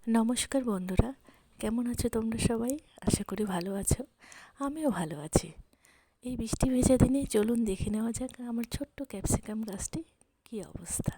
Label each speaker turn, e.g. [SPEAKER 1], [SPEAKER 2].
[SPEAKER 1] নমস্কার বন্ধুরা, কেমন আছো তোমরা সবাই? আশা করি ভালো আছো। আমিও ভালো আছি। এই বৃষ্টি ভেজা দিনে চলুন দেখে নেওয়া যাক আমার ছোট্ট ক্যাপসিকাম গাছটি কী অবস্থা।